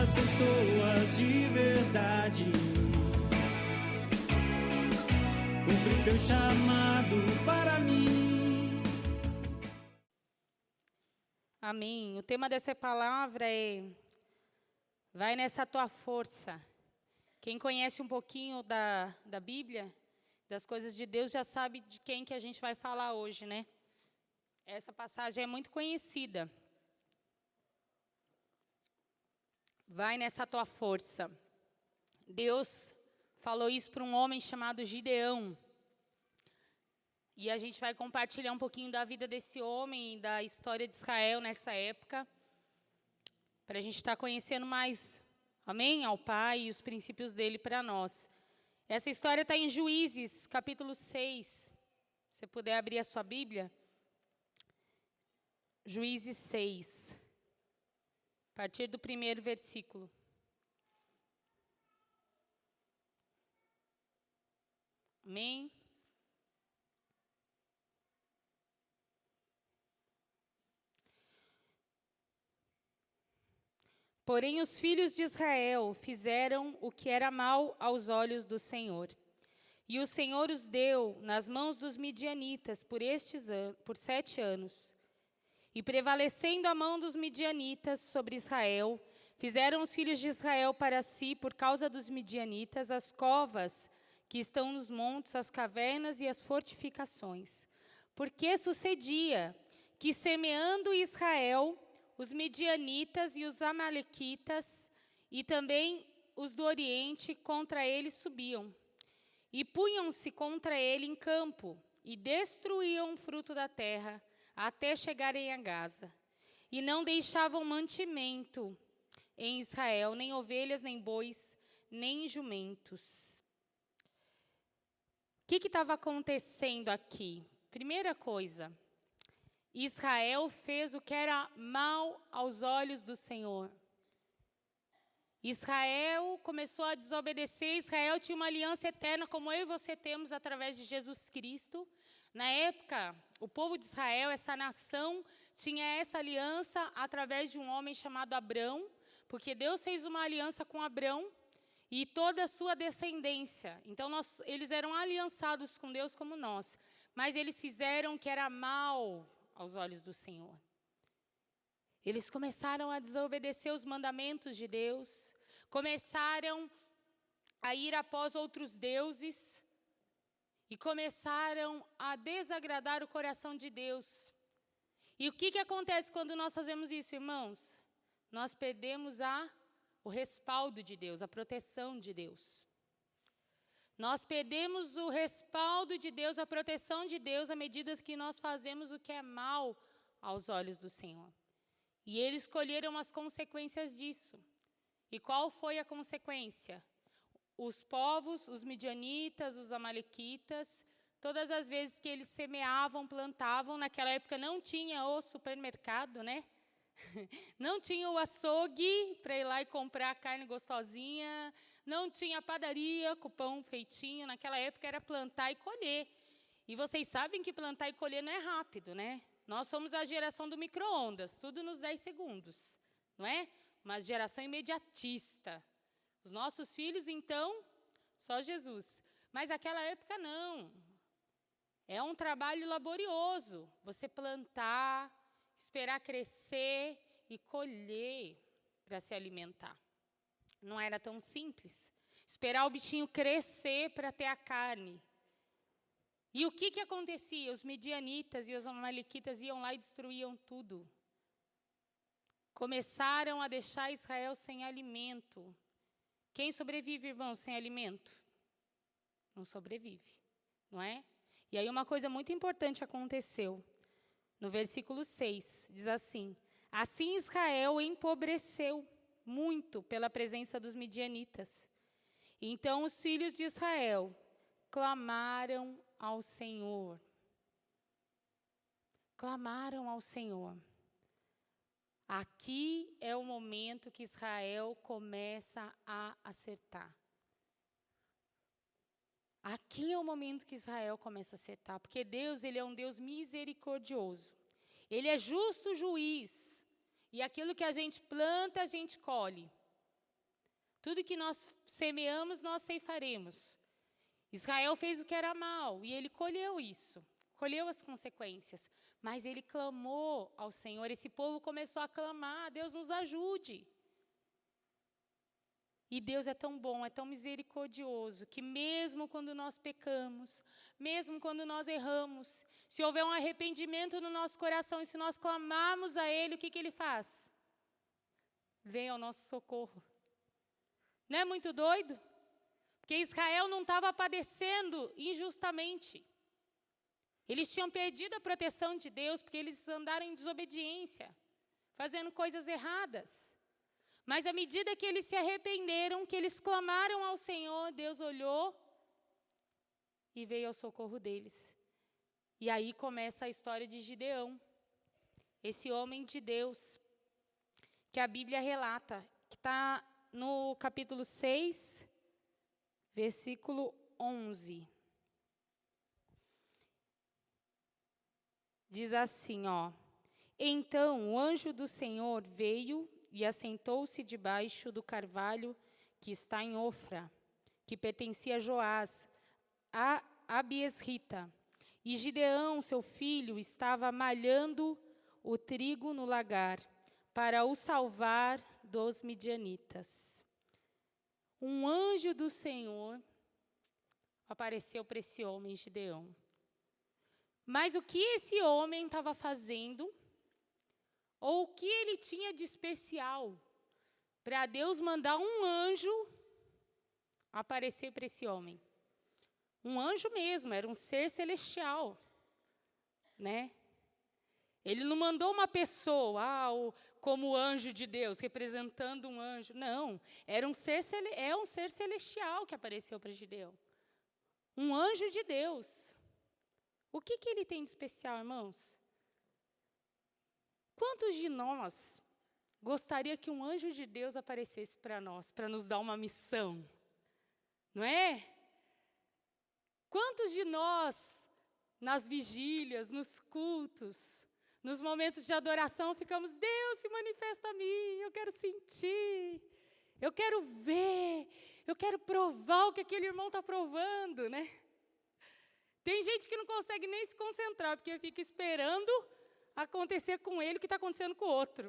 das pessoas de verdade. Cumpre teu chamado para mim. Amém. O tema dessa palavra é: vai nessa tua força. Quem conhece um pouquinho da Bíblia, das coisas de Deus, já sabe de quem que a gente vai falar hoje, né? Essa passagem é muito conhecida. Vai nessa tua força. Deus falou isso para um homem chamado Gideão. E a gente vai compartilhar um pouquinho da vida desse homem, da história de Israel nessa época, para a gente estar conhecendo mais, amém? Ao Pai e os princípios dele para nós. Essa história está em Juízes, capítulo 6. Se você puder abrir a sua Bíblia. Juízes 6. A partir do primeiro versículo. Amém? Porém, os filhos de Israel fizeram o que era mal aos olhos do Senhor. E o Senhor os deu nas mãos dos midianitas por 7 anos. E prevalecendo a mão dos midianitas sobre Israel, fizeram os filhos de Israel para si, por causa dos midianitas, as covas que estão nos montes, as cavernas e as fortificações. Porque sucedia que, semeando Israel, os midianitas e os amalequitas, e também os do Oriente, contra ele subiam. E punham-se contra ele em campo, e destruíam o fruto da terra, até chegarem a Gaza. E não deixavam mantimento em Israel, nem ovelhas, nem bois, nem jumentos. O que estava acontecendo aqui? Primeira coisa, Israel fez o que era mal aos olhos do Senhor. Israel começou a desobedecer. Israel tinha uma aliança eterna, como eu e você temos através de Jesus Cristo. Na época, o povo de Israel, essa nação, tinha essa aliança através de um homem chamado Abrão, porque Deus fez uma aliança com Abrão e toda a sua descendência. Então, eles eram aliançados com Deus como nós, mas eles fizeram o que era mal aos olhos do Senhor. Eles começaram a desobedecer os mandamentos de Deus, começaram a ir após outros deuses e começaram a desagradar o coração de Deus. E o que acontece quando nós fazemos isso, irmãos? Nós perdemos o respaldo de Deus, a proteção de Deus. Nós perdemos o respaldo de Deus, a proteção de Deus, à medida que nós fazemos o que é mal aos olhos do Senhor. E eles escolheram as consequências disso. E qual foi a consequência? Os povos, os midianitas, os amalequitas, todas as vezes que eles semeavam, plantavam, naquela época não tinha o supermercado, né? Não tinha o açougue para ir lá e comprar carne gostosinha, não tinha padaria com pão feitinho, naquela época era plantar e colher. E vocês sabem que plantar e colher não é rápido, né? Nós somos a geração do micro-ondas, tudo nos 10 segundos, não é? Uma geração imediatista. Os nossos filhos, então, só Jesus. Mas naquela época não. É um trabalho laborioso, você plantar, esperar crescer e colher para se alimentar. Não era tão simples. Esperar o bichinho crescer para ter a carne. E o que acontecia? Os midianitas e os amalequitas iam lá e destruíam tudo. Começaram a deixar Israel sem alimento. Quem sobrevive, irmãos, sem alimento? Não sobrevive, não é? E aí uma coisa muito importante aconteceu. No versículo 6, diz assim: assim Israel empobreceu muito pela presença dos midianitas. Então os filhos de Israel clamaram ao Senhor. Clamaram ao Senhor. Aqui é o momento que Israel começa a acertar. Aqui é o momento que Israel começa a acertar, porque Deus, ele é um Deus misericordioso. Ele é justo juiz, e aquilo que a gente planta, a gente colhe. Tudo que nós semeamos, nós ceifaremos. Israel fez o que era mal e ele colheu isso, colheu as consequências. Mas ele clamou ao Senhor, esse povo começou a clamar: Deus nos ajude. E Deus é tão bom, é tão misericordioso, que mesmo quando nós pecamos, mesmo quando nós erramos, se houver um arrependimento no nosso coração e se nós clamarmos a Ele, o que Ele faz? Vem ao nosso socorro. Não é muito doido? Porque Israel não estava padecendo injustamente. Eles tinham perdido a proteção de Deus, porque eles andaram em desobediência, fazendo coisas erradas. Mas à medida que eles se arrependeram, que eles clamaram ao Senhor, Deus olhou e veio ao socorro deles. E aí começa a história de Gideão, esse homem de Deus, que a Bíblia relata, que está no capítulo 6, versículo 11. Diz assim, ó: Então o anjo do Senhor veio e assentou-se debaixo do carvalho que está em Ofra, que pertencia a Joás, a Abiesrita. E Gideão, seu filho, estava malhando o trigo no lagar, para o salvar dos midianitas. Um anjo do Senhor apareceu para esse homem, Gideão. Mas o que esse homem estava fazendo, ou o que ele tinha de especial, para Deus mandar um anjo aparecer para esse homem? Um anjo mesmo, era um ser celestial, né? Ele não mandou uma pessoa, como anjo de Deus, representando um anjo. Não, era um ser celestial que apareceu para Gideão. Um anjo de Deus. O que ele tem de especial, irmãos? Quantos de nós gostaria que um anjo de Deus aparecesse para nós, para nos dar uma missão? Não é? Quantos de nós, nas vigílias, nos cultos, nos momentos de adoração, ficamos: Deus, se manifesta a mim, eu quero sentir, eu quero ver, eu quero provar o que aquele irmão está provando, né? Tem gente que não consegue nem se concentrar, porque fica esperando acontecer com ele o que está acontecendo com o outro.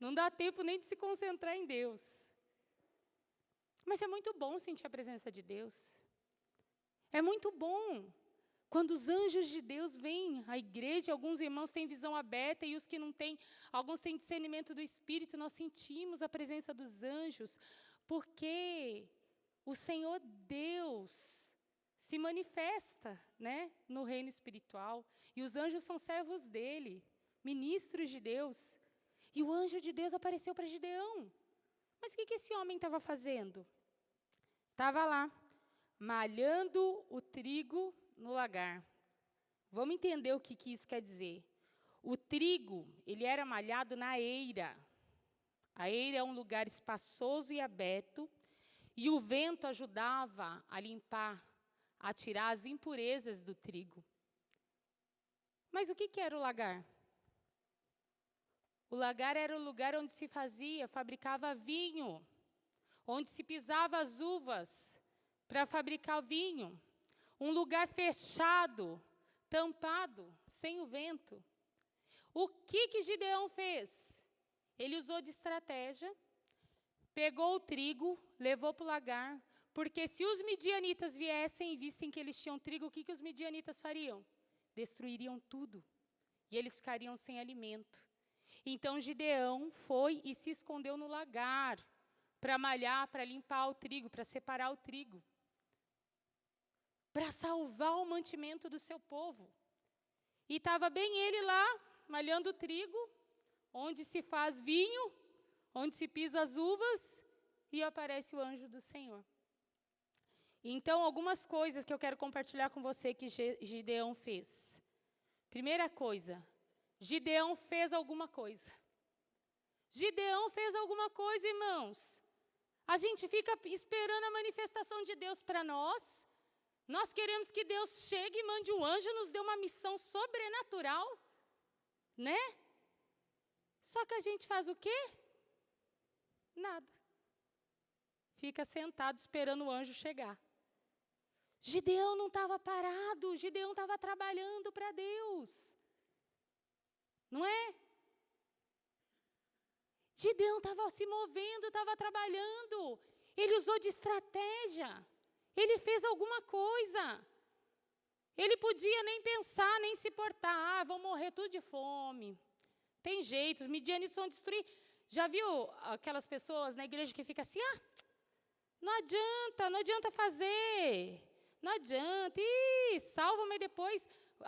Não dá tempo nem de se concentrar em Deus. Mas é muito bom sentir a presença de Deus. É muito bom quando os anjos de Deus vêm à igreja. Alguns irmãos têm visão aberta e os que não têm, alguns têm discernimento do Espírito. Nós sentimos a presença dos anjos, porque o Senhor Deus se manifesta, né, no reino espiritual. E os anjos são servos dele, ministros de Deus. E o anjo de Deus apareceu para Gideão. Mas o que esse homem estava fazendo? Estava lá, malhando o trigo no lagar. Vamos entender o que isso quer dizer. O trigo, ele era malhado na eira. A eira é um lugar espaçoso e aberto, e o vento ajudava a limpar, a tirar as impurezas do trigo. Mas o que era o lagar? O lagar era o lugar onde se fabricava vinho, onde se pisava as uvas para fabricar vinho. Um lugar fechado, tampado, sem o vento. O que Gideão fez? Ele usou de estratégia, pegou o trigo, levou para o lagar, porque se os midianitas viessem e vissem que eles tinham trigo, o que os midianitas fariam? Destruiriam tudo, e eles ficariam sem alimento. Então Gideão foi e se escondeu no lagar, para malhar, para limpar o trigo, para separar o trigo, para salvar o mantimento do seu povo. E estava bem ele lá, malhando o trigo, onde se faz vinho, onde se pisa as uvas, e aparece o anjo do Senhor. Então, algumas coisas que eu quero compartilhar com você que Gideão fez. Primeira coisa, Gideão fez alguma coisa. Gideão fez alguma coisa, irmãos. A gente fica esperando a manifestação de Deus para nós. Nós queremos que Deus chegue e mande um anjo, nos dê uma missão sobrenatural, né? Só que a gente faz o quê? Nada. fica sentado esperando o anjo chegar. Gideão não estava parado, Gideão estava trabalhando para Deus. Não é? Gideão estava se movendo, estava trabalhando. Ele usou de estratégia. Ele fez alguma coisa. Ele podia nem pensar, nem se portar. Vão morrer tudo de fome. Tem jeito, os midianitas vão destruir. Já viu aquelas pessoas na igreja que ficam assim, não adianta fazer. Não adianta. Salva, mas depois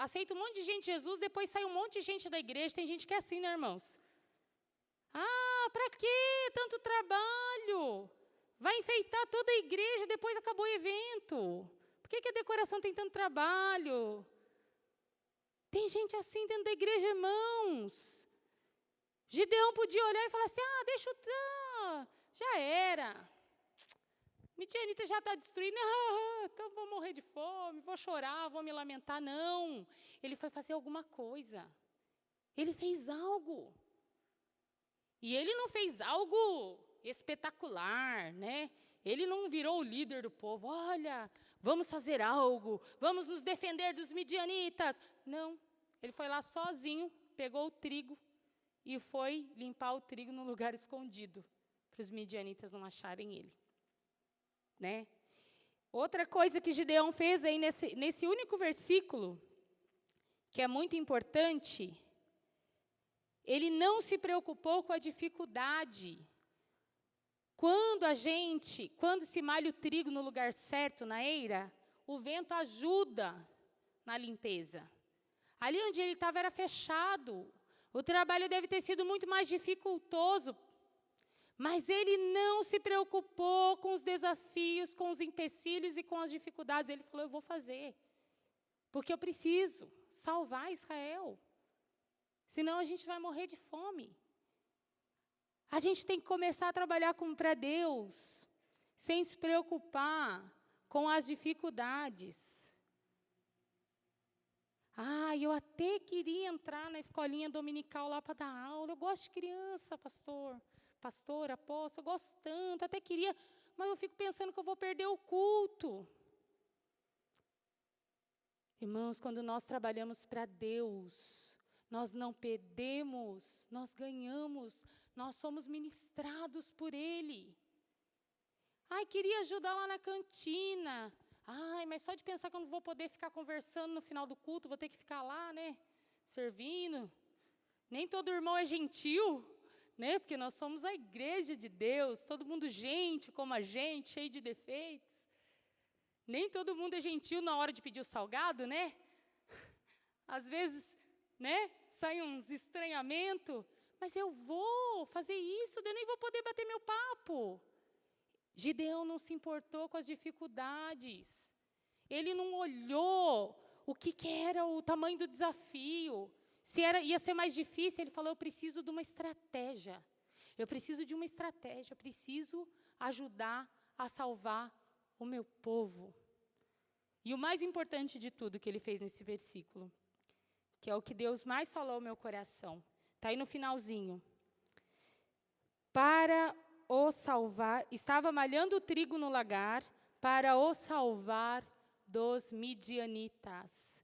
aceita um monte de gente Jesus, depois sai um monte de gente da igreja. Tem gente que é assim, né, irmãos? Para quê? Tanto trabalho. Vai enfeitar toda a igreja, depois acabou o evento. Por que a decoração tem tanto trabalho? Tem gente assim dentro da igreja, irmãos. Gideão podia olhar e falar assim, deixa eu... já era. Midianita já está destruída. Então vou morrer de fome, vou chorar, vou me lamentar. Não. Ele foi fazer alguma coisa. Ele fez algo. E ele não fez algo espetacular, né? Ele não virou o líder do povo. Olha, vamos fazer algo, vamos nos defender dos midianitas. Não, ele foi lá sozinho, pegou o trigo e foi limpar o trigo num lugar escondido, para os midianitas não acharem ele. Né? Outra coisa que Gideão fez aí nesse único versículo, que é muito importante, ele não se preocupou com a dificuldade. Quando se malha o trigo no lugar certo, na eira, o vento ajuda na limpeza. Ali onde ele estava era fechado. O trabalho deve ter sido muito mais dificultoso. Mas ele não se preocupou com os desafios, com os empecilhos e com as dificuldades. Ele falou, eu vou fazer. Porque eu preciso salvar Israel. Senão a gente vai morrer de fome. A gente tem que começar a trabalhar para Deus, sem se preocupar com as dificuldades. Eu até queria entrar na escolinha dominical lá para dar aula. Eu gosto de criança, pastor, apóstolo, eu gosto tanto, até queria, mas eu fico pensando que eu vou perder o culto. Irmãos, quando nós trabalhamos para Deus, nós não perdemos, nós ganhamos, nós somos ministrados por Ele. Queria ajudar lá na cantina. Mas só de pensar que eu não vou poder ficar conversando no final do culto, vou ter que ficar lá, né, servindo. Nem todo irmão é gentil, né, porque nós somos a igreja de Deus, todo mundo gente como a gente, cheio de defeitos. Nem todo mundo é gentil na hora de pedir o salgado, né? Às vezes, né, sai uns estranhamentos, mas eu vou fazer isso, eu nem vou poder bater meu papo. Gideão não se importou com as dificuldades. Ele não olhou o que era o tamanho do desafio. Se ia ser mais difícil, ele falou, eu preciso de uma estratégia. Eu preciso de uma estratégia, eu preciso ajudar a salvar o meu povo. E o mais importante de tudo que ele fez nesse versículo, que é o que Deus mais falou ao meu coração, está aí no finalzinho. Para o salvar, estava malhando o trigo no lagar, para o salvar dos midianitas.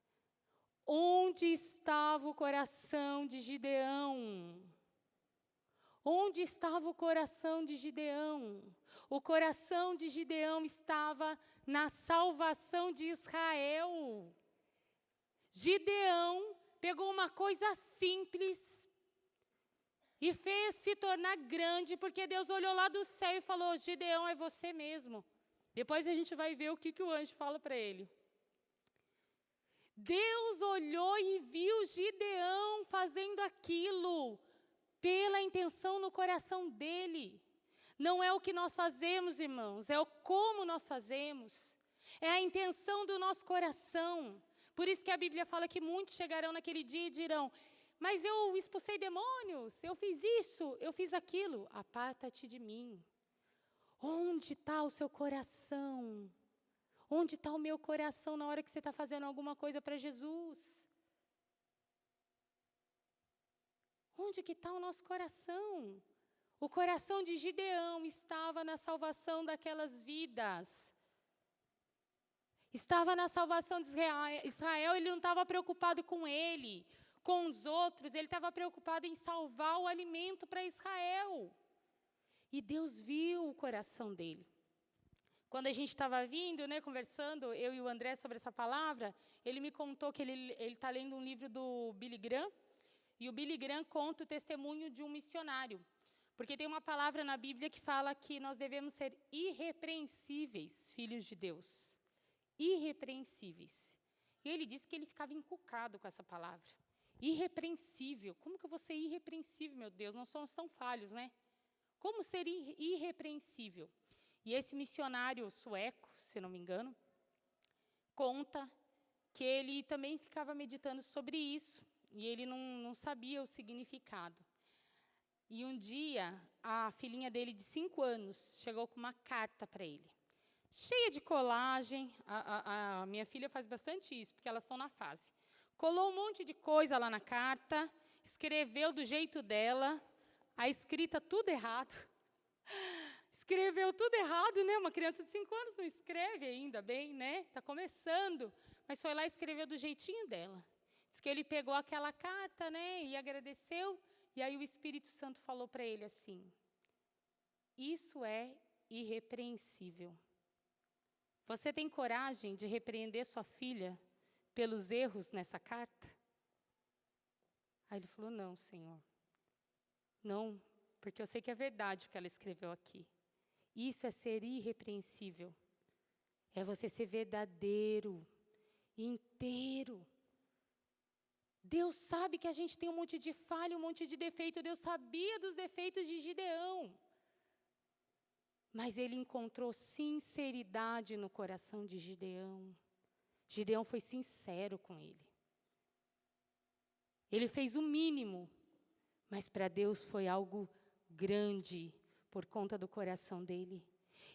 Onde estava o coração de Gideão? Onde estava o coração de Gideão? O coração de Gideão estava na salvação de Israel. Gideão pegou uma coisa simples e fez se tornar grande, porque Deus olhou lá do céu e falou, Gideão, é você mesmo. Depois a gente vai ver o que o anjo fala para ele. Deus olhou e viu Gideão fazendo aquilo pela intenção no coração dele. Não é o que nós fazemos, irmãos, é o como nós fazemos. É a intenção do nosso coração. Por isso que a Bíblia fala que muitos chegarão naquele dia e dirão, mas eu expulsei demônios, eu fiz isso, eu fiz aquilo. Aparta-te de mim. Onde está o seu coração? Onde está o meu coração na hora que você está fazendo alguma coisa para Jesus? Onde que está o nosso coração? O coração de Gideão estava na salvação daquelas vidas. Estava na salvação de Israel, ele não estava preocupado com ele, com os outros, ele estava preocupado em salvar o alimento para Israel. E Deus viu o coração dele. Quando a gente estava vindo, conversando, eu e o André, sobre essa palavra, ele me contou que ele está lendo um livro do Billy Graham, e o Billy Graham conta o testemunho de um missionário. Porque tem uma palavra na Bíblia que fala que nós devemos ser irrepreensíveis, filhos de Deus. Irrepreensíveis. E ele disse que ele ficava encucado com essa palavra. Irrepreensível. Como que eu vou ser irrepreensível, meu Deus? Nós somos tão falhos, né? Como ser irrepreensível? E esse missionário sueco, se não me engano, conta que ele também ficava meditando sobre isso. E ele não sabia o significado. E um dia, a filhinha dele, de 5 anos, chegou com uma carta para ele. Cheia de colagem. A minha filha faz bastante isso, porque elas estão na fase. Colou um monte de coisa lá na carta, escreveu do jeito dela, a escrita tudo errado. Escreveu tudo errado, né? Uma criança de 5 anos não escreve ainda bem, né? Está começando. Mas foi lá e escreveu do jeitinho dela. Diz que ele pegou aquela carta, né? E agradeceu. E aí o Espírito Santo falou para ele assim: isso é irrepreensível. Você tem coragem de repreender sua filha pelos erros nessa carta? Aí ele falou: não, Senhor. Não, porque eu sei que é verdade o que ela escreveu aqui. Isso é ser irrepreensível. É você ser verdadeiro, inteiro. Deus sabe que a gente tem um monte de falha, um monte de defeito. Deus sabia dos defeitos de Gideão. Mas ele encontrou sinceridade no coração de Gideão. Gideão foi sincero com ele. Ele fez o mínimo, mas para Deus foi algo grande por conta do coração dele.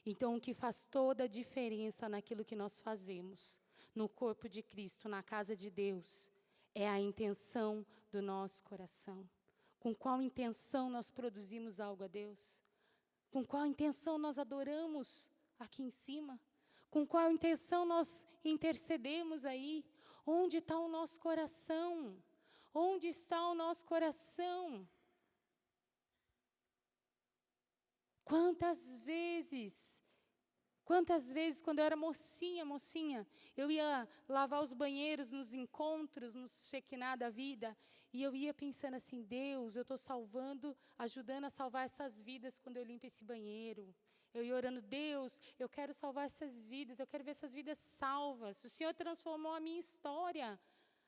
Então, o que faz toda a diferença naquilo que nós fazemos, no corpo de Cristo, na casa de Deus, é a intenção do nosso coração. Com qual intenção nós produzimos algo a Deus? Com qual intenção nós adoramos aqui em cima? Com qual intenção nós intercedemos aí? Onde está o nosso coração? Onde está o nosso coração? Quantas vezes, quando eu era mocinha, eu ia lavar os banheiros nos encontros, nos Shekinah da vida, e eu ia pensando assim: Deus, eu estou ajudando a salvar essas vidas quando eu limpo esse banheiro. Eu ia orando: Deus, eu quero salvar essas vidas, eu quero ver essas vidas salvas. O Senhor transformou a minha história.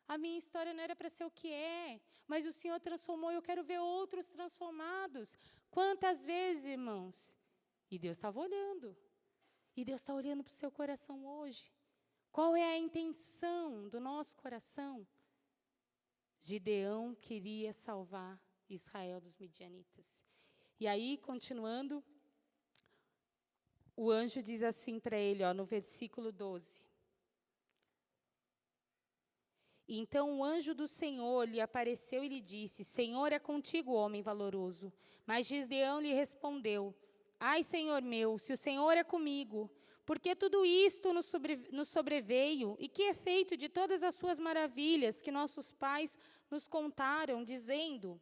A minha história não era para ser o que é, mas o Senhor transformou e eu quero ver outros transformados. Quantas vezes, irmãos? E Deus estava olhando. E Deus está olhando para o seu coração hoje. Qual é a intenção do nosso coração? Gideão queria salvar Israel dos midianitas. E aí, continuando, o anjo diz assim para ele, no versículo 12. Então o anjo do Senhor lhe apareceu e lhe disse: Senhor, é contigo, homem valoroso. Mas Gideão lhe respondeu: Ai, Senhor meu, se o Senhor é comigo, por que tudo isto nos sobreveio? E que é feito de todas as suas maravilhas que nossos pais nos contaram, dizendo: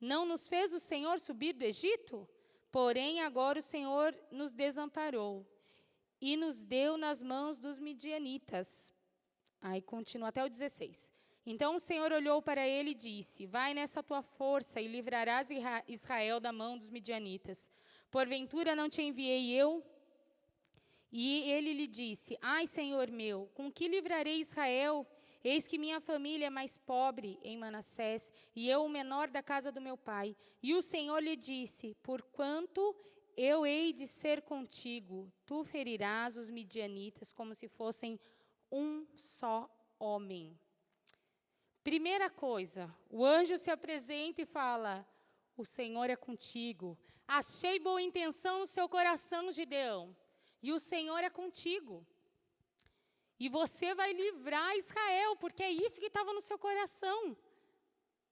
Não nos fez o Senhor subir do Egito? Porém, agora o Senhor nos desamparou e nos deu nas mãos dos midianitas. Aí continua até o 16. Então o Senhor olhou para ele e disse: Vai nessa tua força e livrarás Israel da mão dos midianitas. Porventura não te enviei eu? E ele lhe disse: Ai, Senhor meu, com que livrarei Israel? Eis que minha família é mais pobre em Manassés, e eu o menor da casa do meu pai. E o Senhor lhe disse: Porquanto eu hei de ser contigo, tu ferirás os midianitas como se fossem um só homem. Primeira coisa, o anjo se apresenta e fala: o Senhor é contigo. Achei boa intenção no seu coração, Gideão, e o Senhor é contigo. E você vai livrar Israel, porque é isso que estava no seu coração.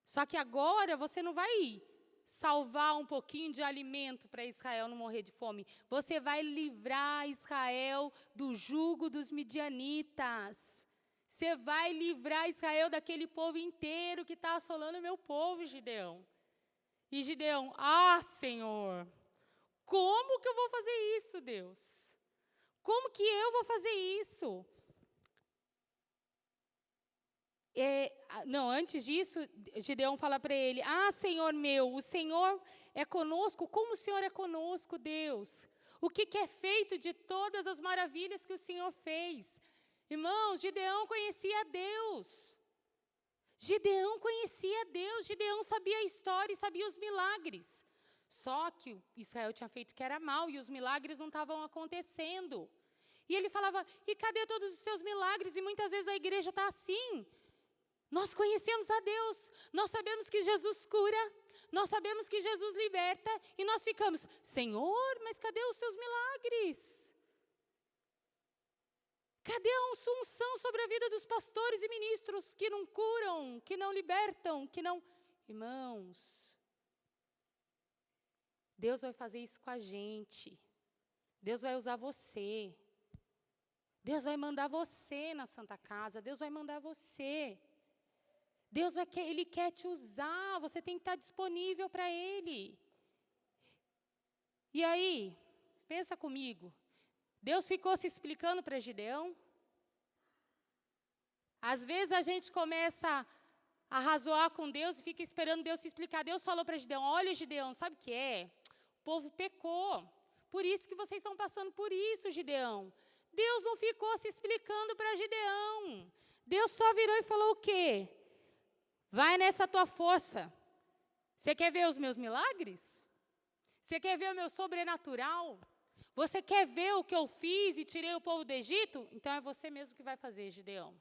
Só que agora você não vai salvar um pouquinho de alimento para Israel não morrer de fome. Você vai livrar Israel do jugo dos midianitas. Você vai livrar Israel daquele povo inteiro que está assolando o meu povo, Gideão. E Gideão, Senhor, como que eu vou fazer isso, Deus? Como que eu vou fazer isso? Antes disso, Gideão fala para ele, Senhor meu, o Senhor é conosco, como o Senhor é conosco, Deus? O que é feito de todas as maravilhas que o Senhor fez? Irmãos, Gideão conhecia Deus. Gideão conhecia Deus, Gideão sabia a história e sabia os milagres. Só que Israel tinha feito que era mal e os milagres não estavam acontecendo. E ele falava, e cadê todos os seus milagres? E muitas vezes a igreja está assim. Nós conhecemos a Deus, nós sabemos que Jesus cura, nós sabemos que Jesus liberta, e nós ficamos, Senhor, mas cadê os seus milagres? Cadê a unção sobre a vida dos pastores e ministros que não curam, que não libertam, que não... Irmãos, Deus vai fazer isso com a gente. Deus vai usar você. Deus vai mandar você na Santa Casa, Deus vai mandar você. Ele quer te usar, você tem que estar disponível para Ele. E aí, pensa comigo, Deus ficou se explicando para Gideão? Às vezes a gente começa a razoar com Deus e fica esperando Deus se explicar. Deus falou para Gideão, olha Gideão, sabe o que é? O povo pecou, por isso que vocês estão passando por isso, Gideão. Deus não ficou se explicando para Gideão. Deus só virou e falou o quê? Vai nessa tua força. Você quer ver os meus milagres? Você quer ver o meu sobrenatural? Você quer ver o que eu fiz e tirei o povo do Egito? Então é você mesmo que vai fazer, Gideão.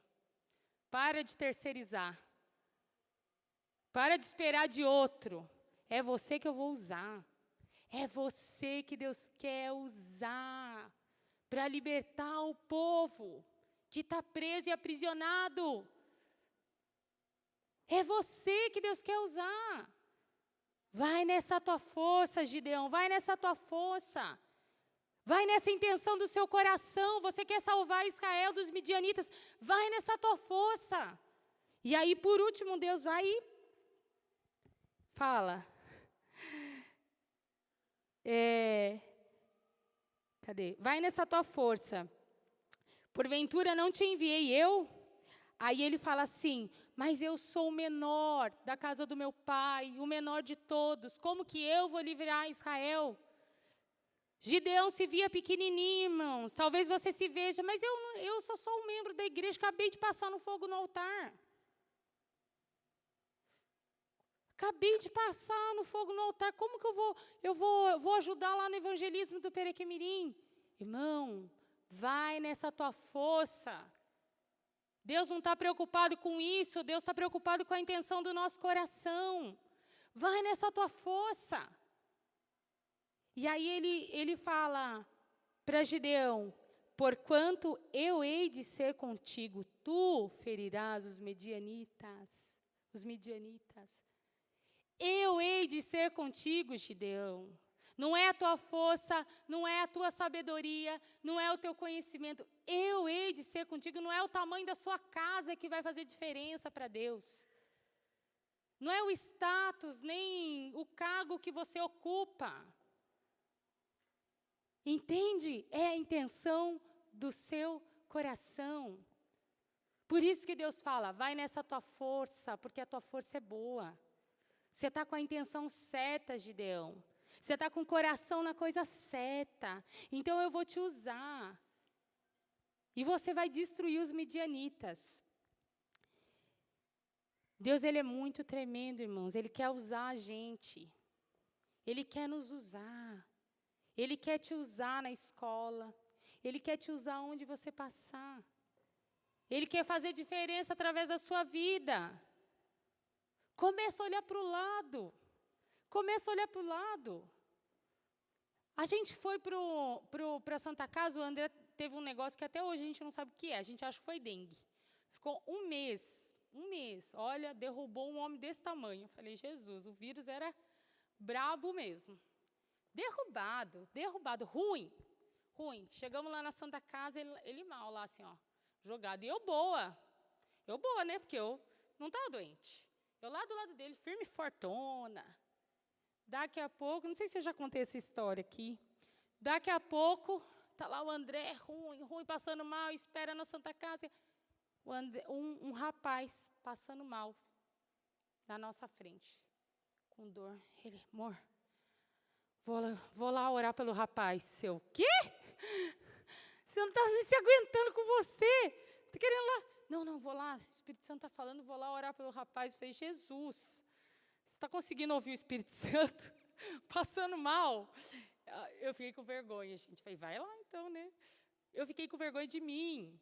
Para de terceirizar. Para de esperar de outro. É você que eu vou usar. É você que Deus quer usar para libertar o povo que está preso e aprisionado. É você que Deus quer usar. Vai nessa tua força, Gideão, vai nessa tua força. Vai nessa intenção do seu coração. Você quer salvar Israel dos midianitas? Vai nessa tua força. E aí, por último, Deus vai e fala. Vai nessa tua força. Porventura não te enviei eu? Aí ele fala assim, mas eu sou o menor da casa do meu pai, o menor de todos. Como que eu vou livrar Israel? Gideão se via pequenininho, irmãos. Talvez você se veja, mas eu sou só um membro da igreja, acabei de passar no fogo no altar. Acabei de passar no fogo no altar. Como que eu vou ajudar lá no evangelismo do Perequemirim? Irmão, vai nessa tua força. Deus não está preocupado com isso, Deus está preocupado com a intenção do nosso coração. Vai nessa tua força. E aí ele fala para Gideão, porquanto eu hei de ser contigo, tu ferirás os midianitas. Eu hei de ser contigo, Gideão. Não é a tua força, não é a tua sabedoria, não é o teu conhecimento. Eu hei de ser contigo, não é o tamanho da sua casa que vai fazer diferença para Deus. Não é o status, nem o cargo que você ocupa. Entende? É a intenção do seu coração. Por isso que Deus fala, vai nessa tua força, porque a tua força é boa. Você está com a intenção certa, Gideão. Você está com o coração na coisa certa. Então eu vou te usar. E você vai destruir os midianitas. Deus, Ele é muito tremendo, irmãos. Ele quer usar a gente. Ele quer nos usar. Ele quer te usar na escola. Ele quer te usar onde você passar. Ele quer fazer diferença através da sua vida. Começa a olhar para o lado. Começa a olhar para o lado. A gente foi para Santa Casa, o André teve um negócio que até hoje a gente não sabe o que é. A gente acha que foi dengue. Ficou um mês. Olha, derrubou um homem desse tamanho. Eu falei, Jesus, o vírus era brabo mesmo. Derrubado, ruim. Chegamos lá na Santa Casa, ele mal lá assim, ó, jogado. E eu boa, né, porque eu não estava doente. Eu lá do lado dele, firme e fortona. Daqui a pouco, não sei se eu já contei essa história aqui. Daqui a pouco, tá lá o André, ruim, passando mal, espera na Santa Casa. Um rapaz passando mal na nossa frente, com dor. Ele, amor, vou lá orar pelo rapaz. Eu, quê? Você não está nem se aguentando com você. Está querendo lá? Não, vou lá. O Espírito Santo está falando, vou lá orar pelo rapaz. Eu falei, Jesus, você está conseguindo ouvir o Espírito Santo? Passando mal. Eu fiquei com vergonha, gente. Falei, vai lá então, né? Eu fiquei com vergonha de mim.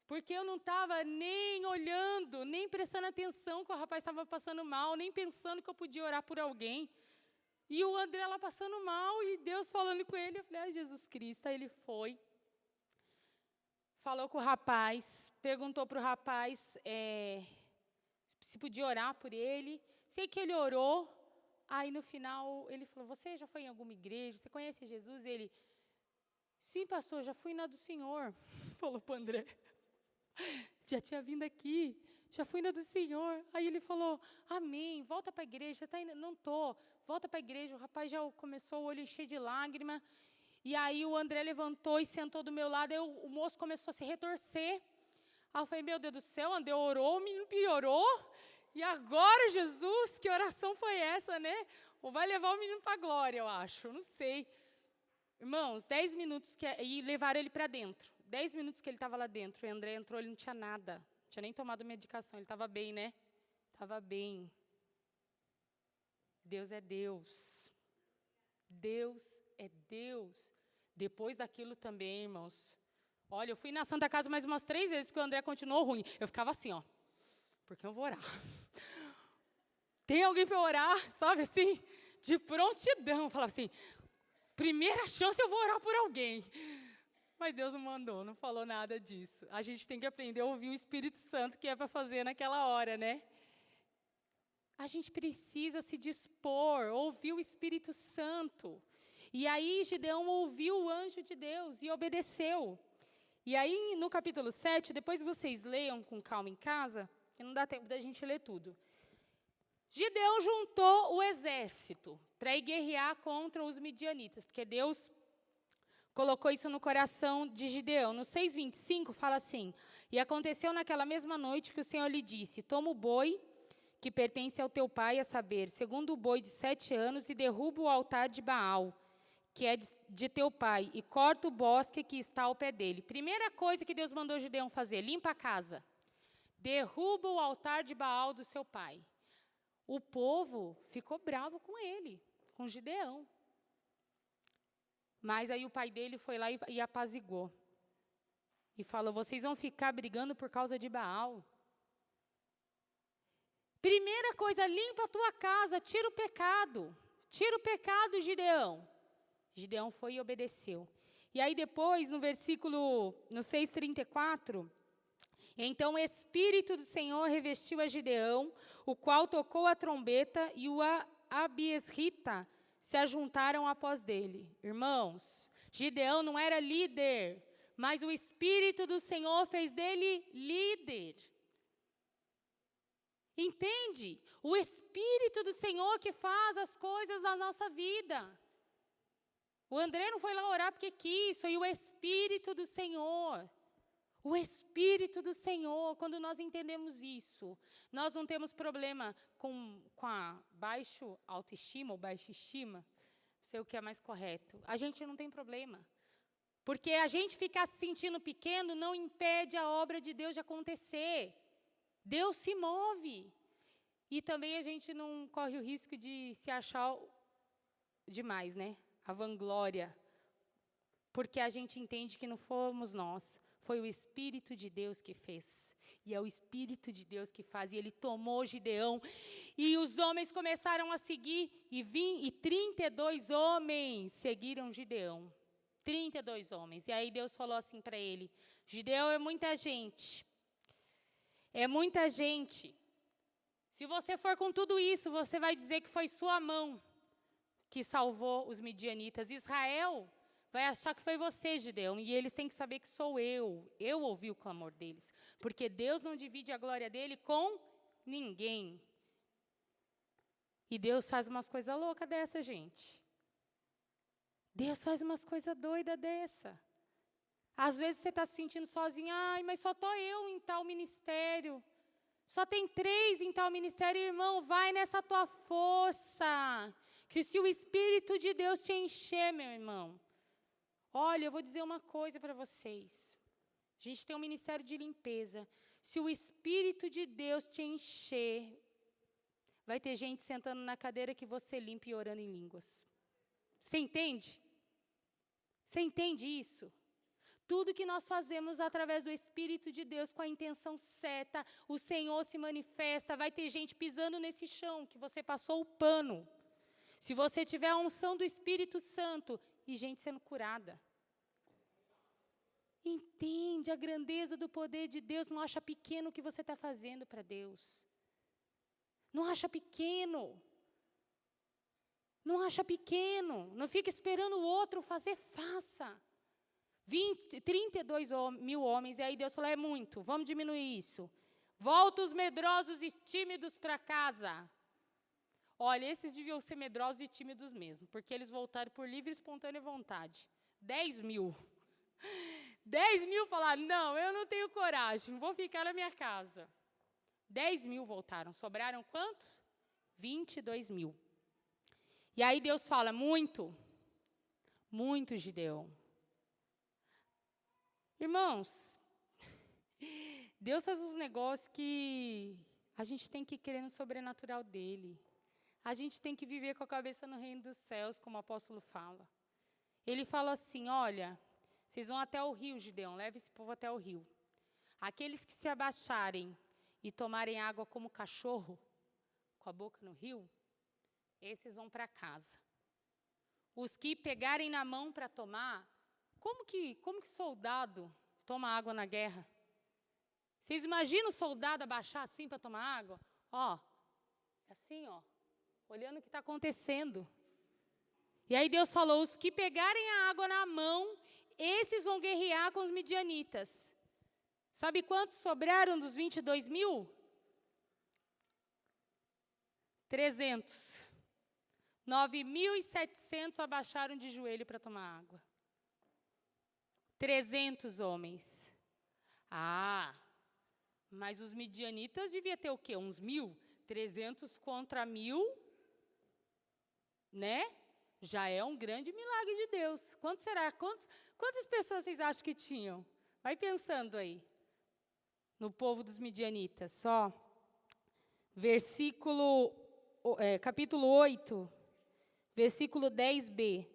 Porque eu não estava nem olhando, nem prestando atenção que o rapaz estava passando mal, nem pensando que eu podia orar por alguém. E o André lá passando mal, e Deus falando com ele. Eu falei, ai, Jesus Cristo. Aí ele foi, falou com o rapaz, perguntou para o rapaz se podia orar por ele. Sei que ele orou. Aí, no final, ele falou, você já foi em alguma igreja? Você conhece Jesus? E ele, sim, pastor, já fui na do Senhor. Falou para o André. Já tinha vindo aqui, já fui na do Senhor. Aí ele falou, amém, volta para a igreja. Tá indo? Não estou, volta para a igreja. O rapaz já começou, o olho cheio de lágrima. E aí o André levantou e sentou do meu lado. Aí o moço começou a se retorcer. Aí eu falei, meu Deus do céu, o André orou, o menino piorou. E agora, Jesus, que oração foi essa, né? Ou vai levar o menino para a glória, eu acho, não sei. Irmãos, 10 minutos, e levaram ele para dentro. 10 minutos que ele estava lá dentro, o André entrou, ele não tinha nada. Não tinha nem tomado medicação, ele estava bem, né? Estava bem. Deus é Deus. Deus é Deus. Depois daquilo também, irmãos. Olha, eu fui na Santa Casa mais umas 3 vezes, porque o André continuou ruim. Eu ficava assim, ó. Porque eu vou orar. Tem alguém para orar, sabe assim? De prontidão. Eu falava assim, primeira chance eu vou orar por alguém. Mas Deus não mandou, não falou nada disso. A gente tem que aprender a ouvir o Espírito Santo, que é para fazer naquela hora, né? A gente precisa se dispor, ouvir o Espírito Santo. E aí Gideão ouviu o anjo de Deus e obedeceu. E aí no capítulo 7, depois vocês leiam com calma em casa, que não dá tempo da gente ler tudo. Gideão juntou o exército para ir guerrear contra os midianitas, porque Deus colocou isso no coração de Gideão. No 6:25 fala assim, e aconteceu naquela mesma noite que o Senhor lhe disse, toma o boi que pertence ao teu pai, a saber, segundo o boi de 7 anos, e derruba o altar de Baal, que é de teu pai, e corta o bosque que está ao pé dele. Primeira coisa que Deus mandou Gideão fazer, limpa a casa. Derruba o altar de Baal do seu pai. O povo ficou bravo com ele, com Gideão. Mas aí o pai dele foi lá e apaziguou. E falou, vocês vão ficar brigando por causa de Baal. Primeira coisa, limpa a tua casa, tira o pecado. Tira o pecado, Gideão. Gideão foi e obedeceu. E aí depois, no 6:34... Então o Espírito do Senhor revestiu a Gideão, o qual tocou a trombeta, e o Abiesrita se ajuntaram após dele. Irmãos, Gideão não era líder, mas o Espírito do Senhor fez dele líder. Entende? O Espírito do Senhor que faz as coisas na nossa vida. O André não foi lá orar porque quis, foi o Espírito do Senhor. O Espírito do Senhor, quando nós entendemos isso, nós não temos problema com a baixa autoestima ou baixa estima, sei o que é mais correto. A gente não tem problema. Porque a gente ficar se sentindo pequeno não impede a obra de Deus de acontecer. Deus se move. E também a gente não corre o risco de se achar demais, né? A vanglória. Porque a gente entende que não fomos nós. Foi o Espírito de Deus que fez. E é o Espírito de Deus que faz. E ele tomou Gideão. E os homens começaram a seguir. E 32 homens seguiram Gideão. 32 homens. E aí Deus falou assim para ele. Gideão, é muita gente. É muita gente. Se você for com tudo isso, você vai dizer que foi sua mão. que salvou os midianitas. Israel vai achar que foi você, Gideão, e eles têm que saber que sou eu. Eu ouvi o clamor deles, porque Deus não divide a glória dele com ninguém. E Deus faz umas coisas loucas dessa, gente. Deus faz umas coisas doidas dessa. Às vezes você está se sentindo sozinho, ai, mas só estou eu em tal ministério. Só tem 3 em tal ministério, irmão, vai nessa tua força. Que se o Espírito de Deus te encher, meu irmão. Olha, eu vou dizer uma coisa para vocês. A gente tem um ministério de limpeza. Se o Espírito de Deus te encher, vai ter gente sentando na cadeira que você limpa e orando em línguas. Você entende? Você entende isso? Tudo que nós fazemos através do Espírito de Deus com a intenção certa, o Senhor se manifesta, vai ter gente pisando nesse chão que você passou o pano. Se você tiver a unção do Espírito Santo e gente sendo curada. Entende a grandeza do poder de Deus, não acha pequeno o que você está fazendo para Deus. Não acha pequeno. Não acha pequeno. Não fica esperando o outro fazer, faça. 32 mil homens, e aí Deus falou, é muito, vamos diminuir isso. Volta os medrosos e tímidos para casa. Olha, esses deviam ser medrosos e tímidos mesmo, porque eles voltaram por livre e espontânea vontade. 10 mil. 10 mil falaram, não, eu não tenho coragem, vou ficar na minha casa. 10 mil voltaram, sobraram quantos? 22 mil. E aí Deus fala, muito, Gideão. Irmãos, Deus faz uns negócios que a gente tem que crer no sobrenatural dele. A gente tem que viver com a cabeça no reino dos céus, como o apóstolo fala. Ele fala assim, olha, vocês vão até o rio, Gideão, leve esse povo até o rio. Aqueles que se abaixarem e tomarem água como cachorro, com a boca no rio, esses vão para casa. Os que pegarem na mão para tomar, como que soldado toma água na guerra? Vocês imaginam o soldado abaixar assim para tomar água? Ó, assim, ó, olhando o que está acontecendo. E aí Deus falou, os que pegarem a água na mão, esses vão guerrear com os midianitas. Sabe quantos sobraram dos 22 mil? 300. 9.700 abaixaram de joelho para tomar água. 300 homens. Ah, mas os midianitas deviam ter o quê? Uns 1.000? 300 contra 1.000, né? Já é um grande milagre de Deus. Quanto será? Quantas pessoas vocês acham que tinham? Vai pensando aí. No povo dos midianitas. Só. Capítulo 8, versículo 10b.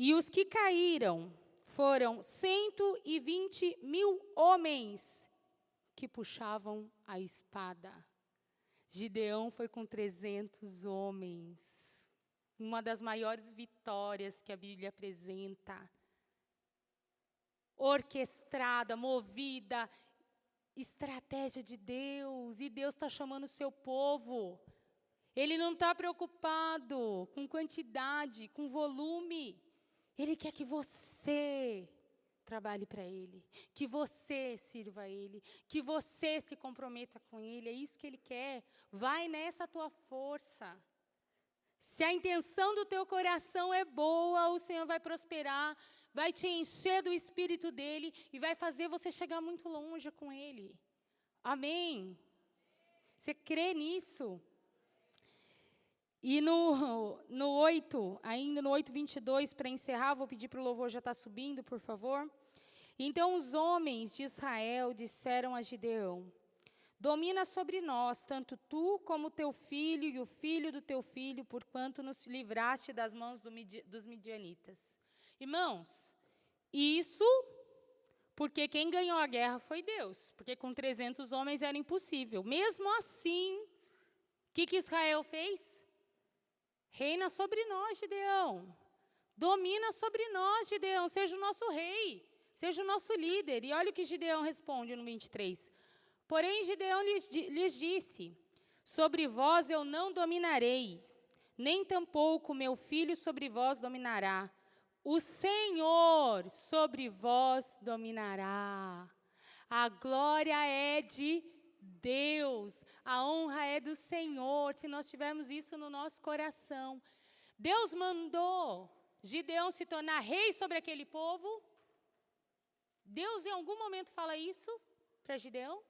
E os que caíram foram 120 mil homens que puxavam a espada. Gideão foi com 300 homens. Uma das maiores vitórias que a Bíblia apresenta. Orquestrada, movida, estratégia de Deus. E Deus está chamando o seu povo. Ele não está preocupado com quantidade, com volume. Ele quer que você trabalhe para Ele, que você sirva a Ele, que você se comprometa com Ele, é isso que Ele quer. Vai nessa tua força. Se a intenção do teu coração é boa, o Senhor vai prosperar, vai te encher do Espírito dEle e vai fazer você chegar muito longe com Ele. Amém? Você crê nisso? E no 8, ainda no 8:22, para encerrar, vou pedir para o louvor já estar subindo, por favor. Então os homens de Israel disseram a Gideão, domina sobre nós, tanto tu como teu filho e o filho do teu filho, porquanto nos livraste das mãos dos midianitas. Irmãos, isso porque quem ganhou a guerra foi Deus, porque com 300 homens era impossível. Mesmo assim, o que Israel fez? Reina sobre nós, Gideão. Domina sobre nós, Gideão. Seja o nosso rei. Seja o nosso líder. E olha o que Gideão responde no 23. Porém, Gideão lhes disse, sobre vós eu não dominarei, nem tampouco meu filho sobre vós dominará. O Senhor sobre vós dominará. A glória é de Deus, a honra é do Senhor, se nós tivermos isso no nosso coração. Deus mandou Gideão se tornar rei sobre aquele povo. Deus em algum momento fala isso para Gideão. O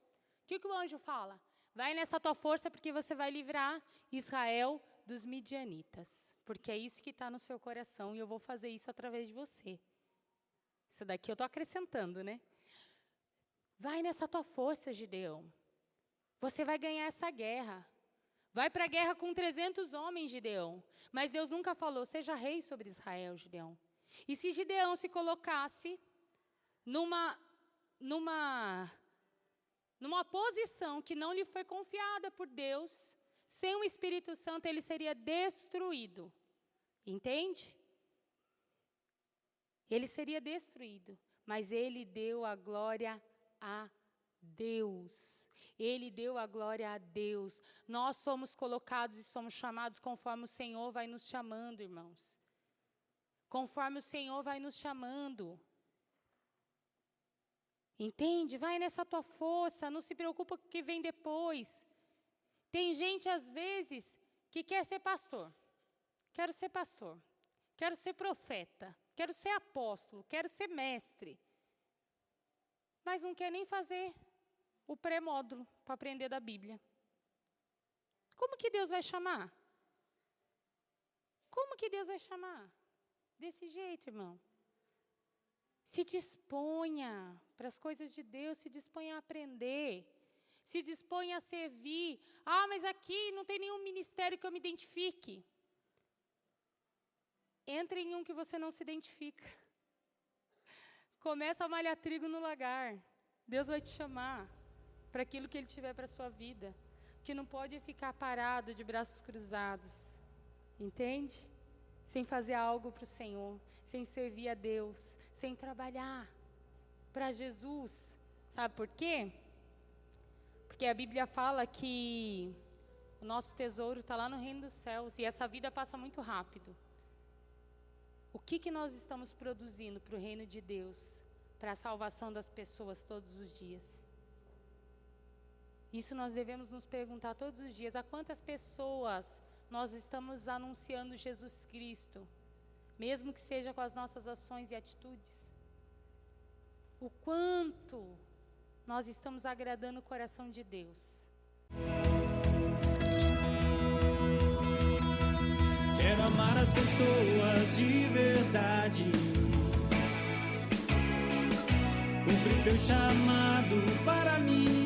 que o anjo fala? Vai nessa tua força porque você vai livrar Israel dos midianitas. Porque é isso que está no seu coração e eu vou fazer isso através de você. Isso daqui eu estou acrescentando, né? Vai nessa tua força, Gideão. Você vai ganhar essa guerra. Vai para a guerra com 300 homens, Gideão. Mas Deus nunca falou, seja rei sobre Israel, Gideão. E se Gideão se colocasse numa posição que não lhe foi confiada por Deus, sem o Espírito Santo, ele seria destruído. Entende? Ele seria destruído. Mas ele deu a glória a Deus. Ele deu a glória a Deus. Nós somos colocados e somos chamados conforme o Senhor vai nos chamando, irmãos. Conforme o Senhor vai nos chamando. Entende? Vai nessa tua força, não se preocupa com o que vem depois. Tem gente, às vezes, que quer ser pastor. Quero ser pastor. Quero ser profeta. Quero ser apóstolo. Quero ser mestre. Mas não quer nem fazer o pré-módulo para aprender da Bíblia. Como que Deus vai chamar? Como que Deus vai chamar? Desse jeito, irmão. Se disponha para as coisas de Deus, se disponha a aprender, se disponha a servir. Ah, mas aqui não tem nenhum ministério que eu me identifique. Entre em um que você não se identifica. Começa a malhar trigo no lagar. Deus vai te chamar para aquilo que Ele tiver para a sua vida. Que não pode ficar parado de braços cruzados. Entende? Sem fazer algo para o Senhor. Sem servir a Deus. Sem trabalhar para Jesus. Sabe por quê? Porque a Bíblia fala que o nosso tesouro está lá no reino dos céus. E essa vida passa muito rápido. O que nós estamos produzindo para o reino de Deus? Para a salvação das pessoas todos os dias? Isso nós devemos nos perguntar todos os dias. A quantas pessoas nós estamos anunciando Jesus Cristo? Mesmo que seja com as nossas ações e atitudes. O quanto nós estamos agradando o coração de Deus. Quero amar as pessoas de verdade. Cumprir teu chamado para mim.